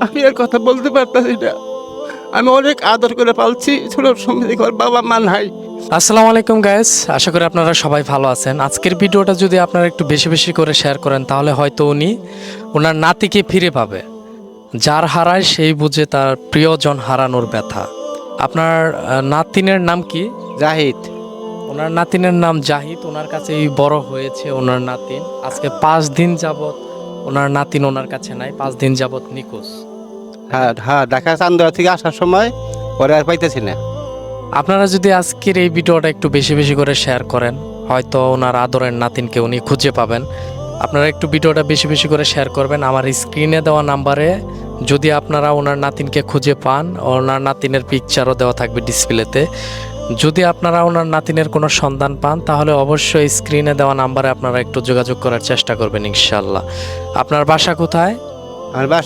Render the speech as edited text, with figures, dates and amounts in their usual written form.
আমি আর কথা বলতে পারতাছি না। আমি অনেক আদর করে পালছি, ছোট সময় থেকে ওর বাবা মা নাই। আসসালামু আলাইকুম গাইস, আশা করি আপনারা সবাই ভালো আছেন। আজকের ভিডিওটা যদি আপনারা একটু বেশি বেশি করে শেয়ার করেন তাহলে হয়তো উনি ওনার নাতিকে ফিরে পাবে। যার হারায় সেই বুঝে তার প্রিয়জন হারানোর ব্যথা। আপনার নাতিনের নাম কি? জাহিদ। ওনার নাতিনের নাম জাহিদ। ওনার কাছেই বড় হয়েছে ওনার নাতিন। আজকে 5 দিন যাবত ওনার নাতিন ওনার কাছে নাই, 5 দিন যাবত নিখোঁজ। হ্যাঁ হ্যাঁ, ঢাকা চান্দুয়া থেকে আসার সময় পরে আর পাইতেছি না। আপনারা যদি আজকের এই ভিডিওটা একটু বেশি বেশি করে শেয়ার করেন হয়তো ওনার আদরের নাতিনকে উনি খুঁজে পাবেন। আপনারা একটু ভিডিওটা বেশি বেশি করে শেয়ার করবেন। আমার স্ক্রিনে দেওয়া নাম্বারে যদি আপনারা ওনার নাতিনকে খুঁজে পান, ওনার নাতিনের পিকচারও দেওয়া থাকবে ডিসপ্লেতে। যদি আপনারা ওনার নাতিনের কোনো সন্ধান পান তাহলে অবশ্যই স্ক্রিনে দেওয়া নাম্বারে আপনারা একটু যোগাযোগ করার চেষ্টা করবেন ইনশাল্লাহ। আপনার বাসা কোথায়? আমার বাসা